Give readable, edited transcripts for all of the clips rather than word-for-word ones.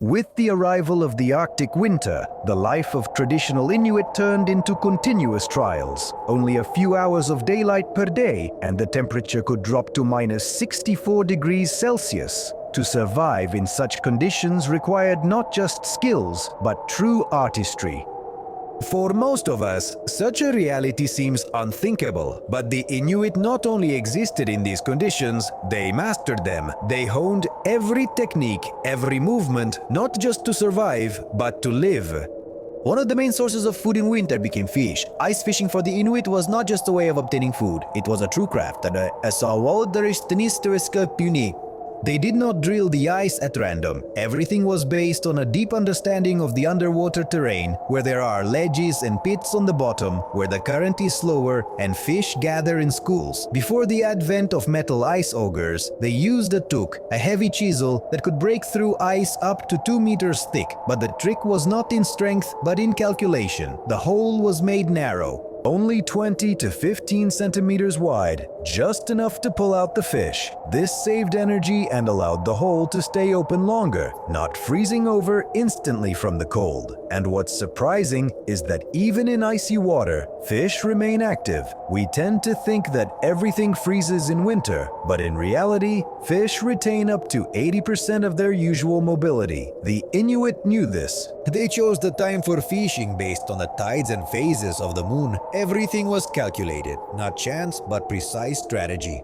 With the arrival of the Arctic winter, the life of traditional Inuit turned into continuous trials. Only a few hours of daylight per day, and the temperature could drop to minus 64 degrees Celsius. To survive in such conditions required not just skills, but true artistry. For most of us, such a reality seems unthinkable, but the Inuit not only existed in these conditions, they mastered them. They honed every technique, every movement, not just to survive, but to live. One of the main sources of food in winter became fish. Ice fishing for the Inuit was not just a way of obtaining food, it was a true craft. They did not drill the ice at random. Everything was based on a deep understanding of the underwater terrain, where there are ledges and pits on the bottom, where the current is slower and fish gather in schools. Before the advent of metal ice augers, they used a tuk, a heavy chisel that could break through ice up to 2 meters thick. But the trick was not in strength, but in calculation. The hole was made narrow, only 20 to 15 centimeters wide, just enough to pull out the fish. This saved energy and allowed the hole to stay open longer, not freezing over instantly from the cold. And what's surprising is that even in icy water, fish remain active. We tend to think that everything freezes in winter, but in reality, fish retain up to 80% of their usual mobility. The Inuit knew this. They chose the time for fishing based on the tides and phases of the moon. Everything was calculated, not chance, but precise strategy.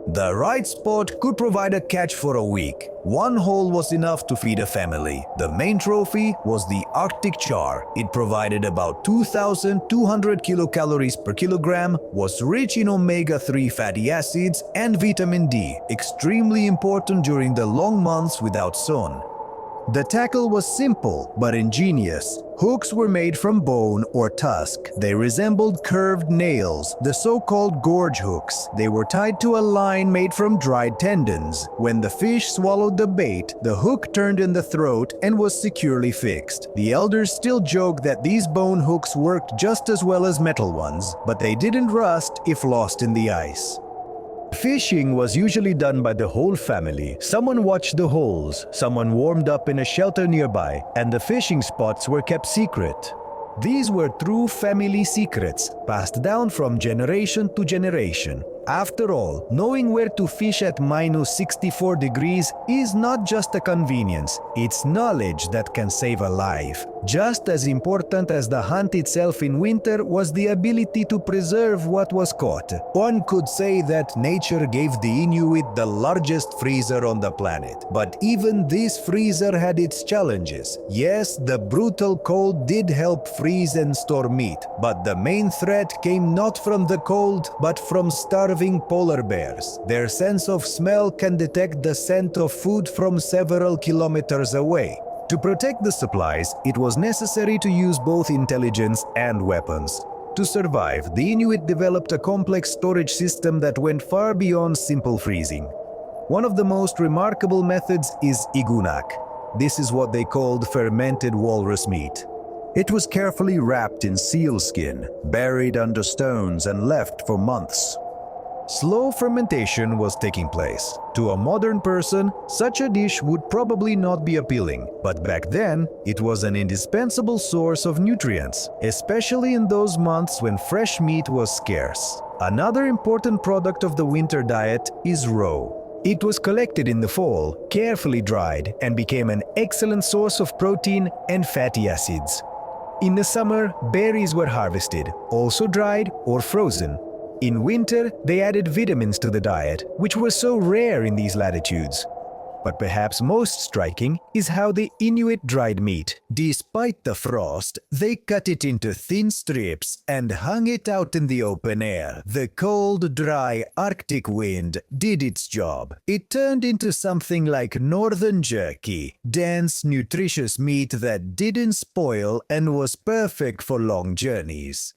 The right spot could provide a catch for a week. One hole was enough to feed a family. The main trophy was the Arctic char. It provided about 2,200 kilocalories per kilogram, was rich in omega-3 fatty acids and vitamin D, extremely important during the long months without sun. The tackle was simple but ingenious. Hooks were made from bone or tusk. They resembled curved nails, the so-called gorge hooks. They were tied to a line made from dried tendons. When the fish swallowed the bait, the hook turned in the throat and was securely fixed. The elders still joke that these bone hooks worked just as well as metal ones, but they didn't rust if lost in the ice. Fishing was usually done by the whole family. Someone watched the holes, someone warmed up in a shelter nearby, and the fishing spots were kept secret. These were true family secrets, passed down from generation to generation. After all, knowing where to fish at minus 64 degrees is not just a convenience, it's knowledge that can save a life. Just as important as the hunt itself in winter was the ability to preserve what was caught. One could say that nature gave the Inuit the largest freezer on the planet. But even this freezer had its challenges. Yes, the brutal cold did help freeze and store meat, but the main threat came not from the cold, but from starving polar bears. Their sense of smell can detect the scent of food from several kilometers away. To protect the supplies, it was necessary to use both intelligence and weapons. To survive, the Inuit developed a complex storage system that went far beyond simple freezing. One of the most remarkable methods is igunak. This is what they called fermented walrus meat. It was carefully wrapped in sealskin, buried under stones, and left for months. Slow fermentation was taking place. To a modern person, such a dish would probably not be appealing, but back then, it was an indispensable source of nutrients, especially in those months when fresh meat was scarce. Another important product of the winter diet is roe. It was collected in the fall, carefully dried, and became an excellent source of protein and fatty acids. In the summer, berries were harvested, also dried or frozen. In winter, they added vitamins to the diet, which were so rare in these latitudes. But perhaps most striking is how the Inuit dried meat. Despite the frost, they cut it into thin strips and hung it out in the open air. The cold, dry Arctic wind did its job. It turned into something like northern jerky, dense, nutritious meat that didn't spoil and was perfect for long journeys.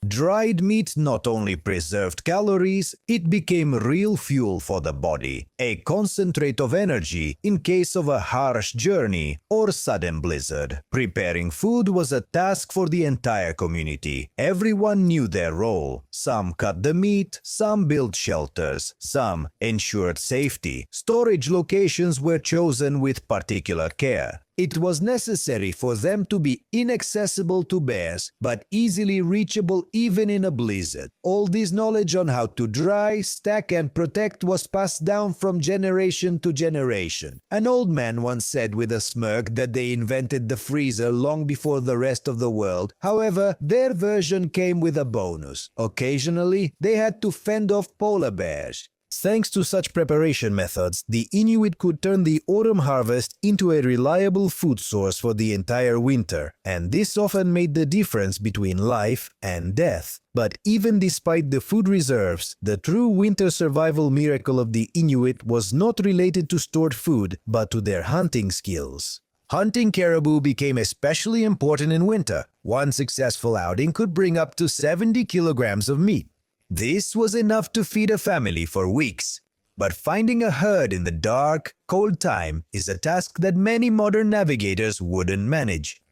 Dried meat not only preserved calories, it became real fuel for the body, a concentrate of energy in case of a harsh journey or sudden blizzard. Preparing food was a task for the entire community. Everyone knew their role. Some cut the meat, some built shelters, some ensured safety. Storage locations were chosen with particular care. It was necessary for them to be inaccessible to bears, but easily reachable even in a blizzard. All this knowledge on how to dry, stack, and protect was passed down from generation to generation. An old man once said with a smirk that they invented the freezer long before the rest of the world. However, their version came with a bonus. Occasionally, they had to fend off polar bears. Thanks to such preparation methods, the Inuit could turn the autumn harvest into a reliable food source for the entire winter, and this often made the difference between life and death. But even despite the food reserves, the true winter survival miracle of the Inuit was not related to stored food, but to their hunting skills. Hunting caribou became especially important in winter. One successful outing could bring up to 70 kilograms of meat. This was enough to feed a family for weeks. But finding a herd in the dark, cold time is a task that many modern navigators wouldn't manage.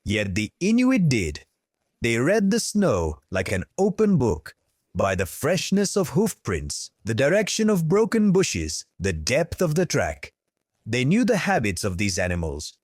Yet the Inuit did. They read the snow like an open book. By the freshness of hoof prints, the direction of broken bushes, the depth of the track. They knew the habits of these animals.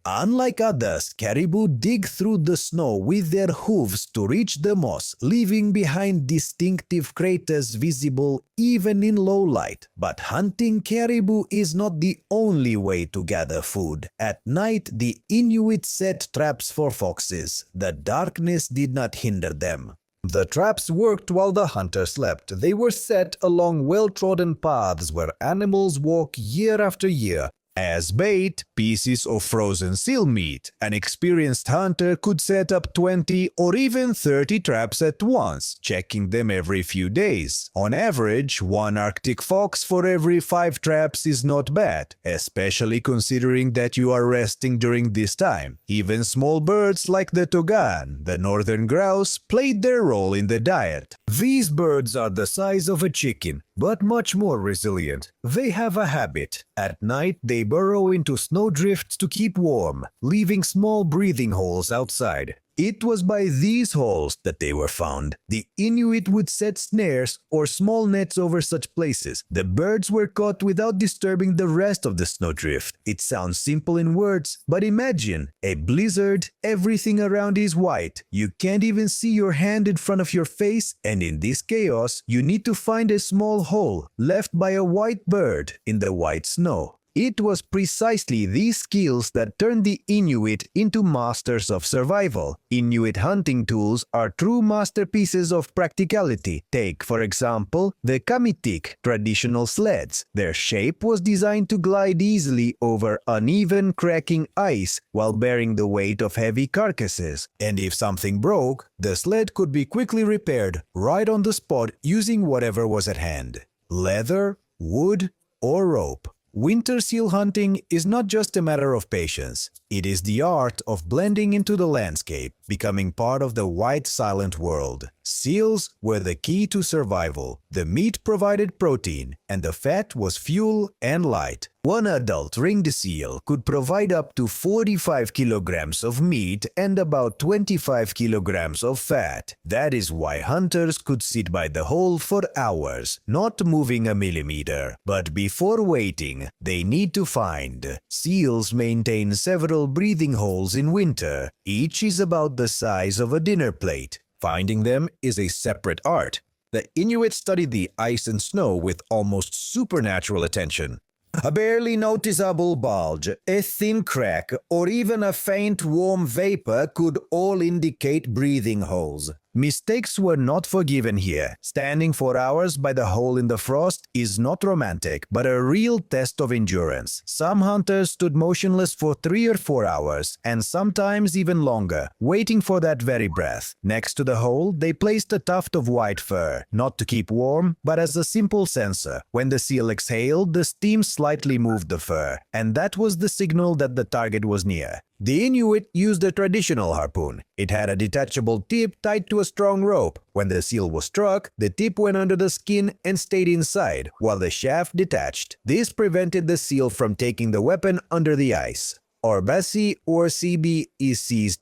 Unlike others, caribou dig through the snow with their hooves to reach the moss, leaving behind distinctive craters visible even in low light. But hunting caribou is not the only way to gather food. At night, the Inuit set traps for foxes. The darkness did not hinder them. The traps worked while the hunter slept. They were set along well-trodden paths where animals walk year after year. As bait, pieces of frozen seal meat. An experienced hunter could set up 20 or even 30 traps at once, checking them every few days. On average, one Arctic fox for every 5 traps is not bad, especially considering that you are resting during this time. Even small birds like the togan, the northern grouse, played their role in the diet. These birds are the size of a chicken, but much more resilient. They have a habit. At night, they burrow into snowdrifts to keep warm, leaving small breathing holes outside. It was by these holes that they were found. The Inuit would set snares or small nets over such places. The birds were caught without disturbing the rest of the snowdrift. It sounds simple in words, but imagine a blizzard, everything around is white. You can't even see your hand in front of your face, and in this chaos, you need to find a small hole left by a white bird in the white snow. It was precisely these skills that turned the Inuit into masters of survival. Inuit hunting tools are true masterpieces of practicality. Take, for example, the kamitik, traditional sleds. Their shape was designed to glide easily over uneven, cracking ice while bearing the weight of heavy carcasses. And if something broke, the sled could be quickly repaired right on the spot using whatever was at hand: leather, wood, or rope. Winter seal hunting is not just a matter of patience. It is the art of blending into the landscape, becoming part of the white, silent world. Seals were the key to survival. The meat provided protein, and the fat was fuel and light. One adult ringed seal could provide up to 45 kilograms of meat and about 25 kilograms of fat. That is why hunters could sit by the hole for hours, not moving a millimeter. But before waiting, they need to find. Seals maintain several breathing holes in winter. Each is about the size of a dinner plate. Finding them is a separate art. The Inuit studied the ice and snow with almost supernatural attention. A barely noticeable bulge, a thin crack, or even a faint warm vapor could all indicate breathing holes. Mistakes were not forgiven here. Standing for hours by the hole in the frost is not romantic, but a real test of endurance. Some hunters stood motionless for 3 or 4 hours, and sometimes even longer, waiting for that very breath. Next to the hole, they placed a tuft of white fur, not to keep warm, but as a simple sensor. When the seal exhaled, the steam slightly moved the fur, and that was the signal that the target was near. The Inuit used a traditional harpoon. It had a detachable tip tied to a strong rope. When the seal was struck, the tip went under the skin and stayed inside, while the shaft detached. This prevented the seal from taking the weapon under the ice. Orbasi or CB is seized.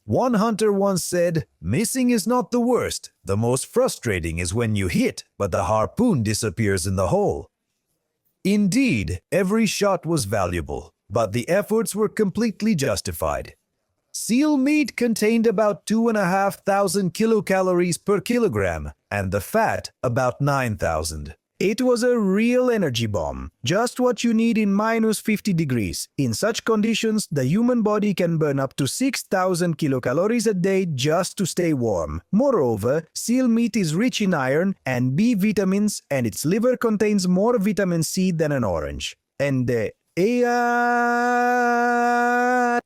One hunter once said, "Missing is not the worst. The most frustrating is when you hit, but the harpoon disappears in the hole." Indeed, every shot was valuable. but the efforts were completely justified. Seal meat contained about 2,500 kilocalories per kilogram, and the fat about 9,000. It was a real energy bomb, just what you need in minus 50 degrees. In such conditions, the human body can burn up to 6,000 kilocalories a day just to stay warm. Moreover, seal meat is rich in iron and B vitamins, and its liver contains more vitamin C than an orange. And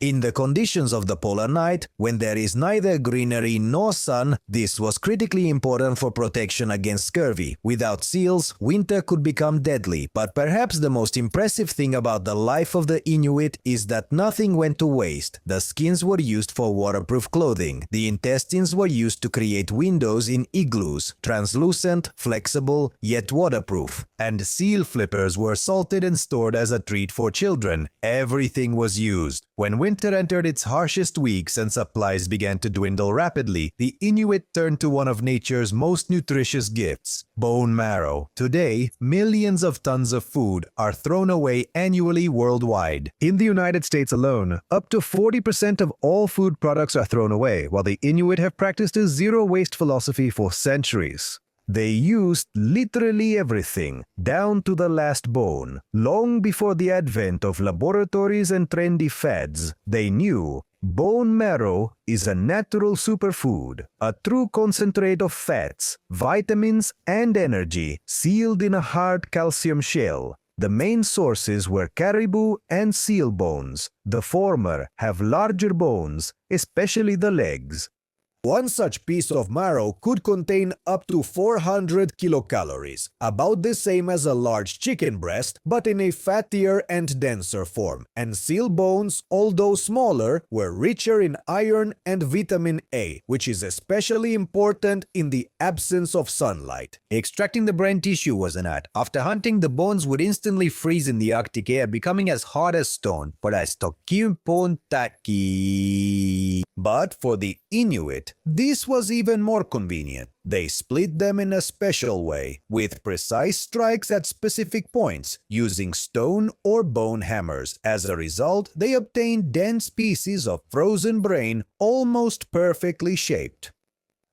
in the conditions of the polar night, when there is neither greenery nor sun, this was critically important for protection against scurvy. Without seals, winter could become deadly, but perhaps the most impressive thing about the life of the Inuit is that nothing went to waste. The skins were used for waterproof clothing. The intestines were used to create windows in igloos, translucent, flexible, yet waterproof. And seal flippers were salted and stored as a treat for children. Everything was used. When winter entered its harshest weeks and supplies began to dwindle rapidly, the Inuit turned to one of nature's most nutritious gifts, bone marrow. Today, millions of tons of food are thrown away annually worldwide. In the United States alone, up to 40% of all food products are thrown away, while the Inuit have practiced a zero-waste philosophy for centuries. They used literally everything, down to the last bone. Long before the advent of laboratories and trendy fads, they knew bone marrow is a natural superfood, a true concentrate of fats, vitamins, and energy, sealed in a hard calcium shell. The main sources were caribou and seal bones. The former have larger bones, especially the legs. One such piece of marrow could contain up to 400 kilocalories, about the same as a large chicken breast, but in a fattier and denser form. And seal bones, although smaller, were richer in iron and vitamin A, which is especially important in the absence of sunlight. Extracting the brain tissue was an art. After hunting, the bones would instantly freeze in the Arctic air, becoming as hard as stone. But for the Inuit, this was even more convenient. They split them in a special way, with precise strikes at specific points, using stone or bone hammers. As a result, they obtained dense pieces of frozen brain almost perfectly shaped.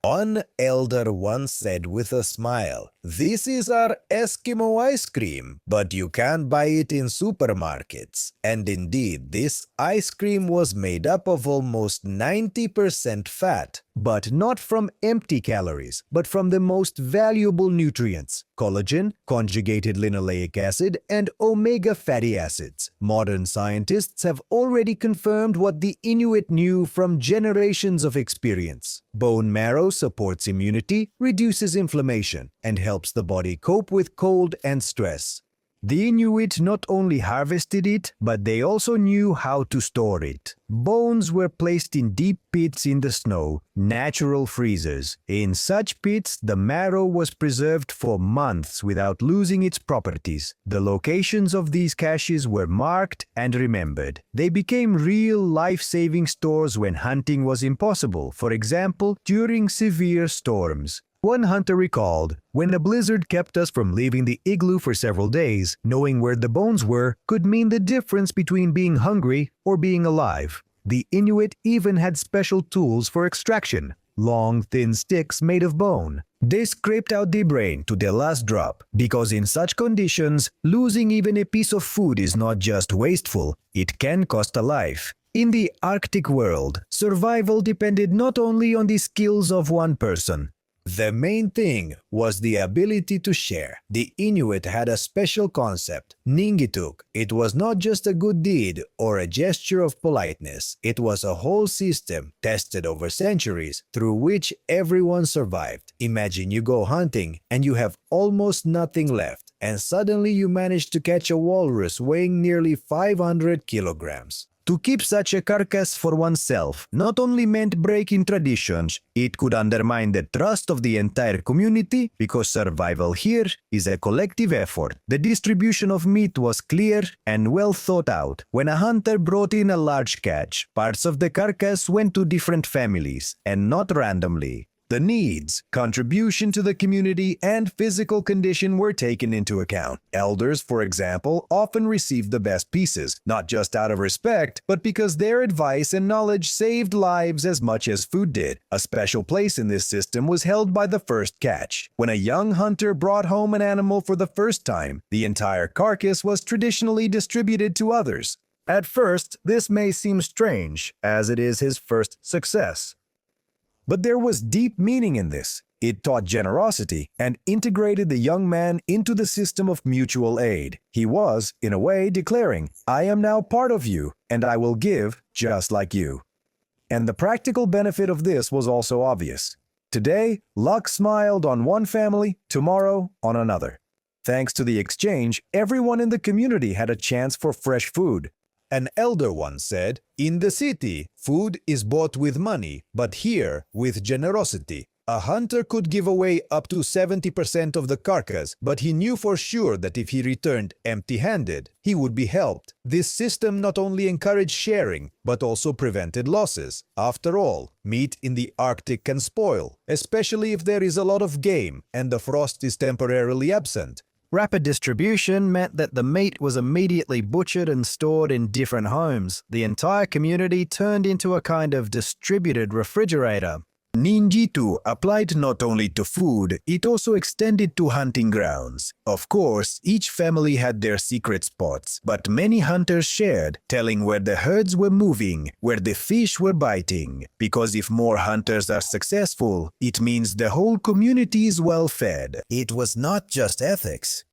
One elder once said with a smile, "This is our Eskimo ice cream, but you can't buy it in supermarkets." And indeed, this ice cream was made up of almost 90% fat, but not from empty calories, but from the most valuable nutrients: collagen, conjugated linoleic acid, and omega fatty acids. Modern scientists have already confirmed what the Inuit knew from generations of experience. Bone marrow supports immunity, reduces inflammation, and helps the body cope with cold and stress. The Inuit not only harvested it, but they also knew how to store it. Bones were placed in deep pits in the snow, natural freezers. In such pits, the marrow was preserved for months without losing its properties. The locations of these caches were marked and remembered. They became real life-saving stores when hunting was impossible, for example, during severe storms. One hunter recalled, "When a blizzard kept us from leaving the igloo for several days, knowing where the bones were could mean the difference between being hungry or being alive." The Inuit even had special tools for extraction, long, thin sticks made of bone. They scraped out the brain to the last drop, because in such conditions, losing even a piece of food is not just wasteful, it can cost a life. In the Arctic world, survival depended not only on the skills of one person. The main thing was the ability to share. The Inuit had a special concept, ningituk. It was not just a good deed or a gesture of politeness. It was a whole system, tested over centuries, through which everyone survived. Imagine you go hunting and you have almost nothing left, and suddenly you manage to catch a walrus weighing nearly 500 kilograms. To keep such a carcass for oneself not only meant breaking traditions, it could undermine the trust of the entire community, because survival here is a collective effort. The distribution of meat was clear and well thought out. When a hunter brought in a large catch, parts of the carcass went to different families, and not randomly. The needs, contribution to the community, and physical condition were taken into account. Elders, for example, often received the best pieces, not just out of respect, but because their advice and knowledge saved lives as much as food did. A special place in this system was held by the first catch. When a young hunter brought home an animal for the first time, the entire carcass was traditionally distributed to others. At first, this may seem strange, as it is his first success. But there was deep meaning in this. It taught generosity and integrated the young man into the system of mutual aid. He was, in a way, declaring, "I am now part of you, and I will give just like you." And the practical benefit of this was also obvious. Today, luck smiled on one family, tomorrow on another. Thanks to the exchange, everyone in the community had a chance for fresh food. An elder once said, "In the city, food is bought with money, but here, with generosity." A hunter could give away up to 70% of the carcass, but he knew for sure that if he returned empty-handed, he would be helped. This system not only encouraged sharing, but also prevented losses. After all, meat in the Arctic can spoil, especially if there is a lot of game and the frost is temporarily absent. Rapid distribution meant that the meat was immediately butchered and stored in different homes. The entire community turned into a kind of distributed refrigerator. Ninjitsu applied not only to food, it also extended to hunting grounds. Of course, each family had their secret spots, but many hunters shared, telling where the herds were moving, where the fish were biting. Because if more hunters are successful, it means the whole community is well fed. It was not just ethics,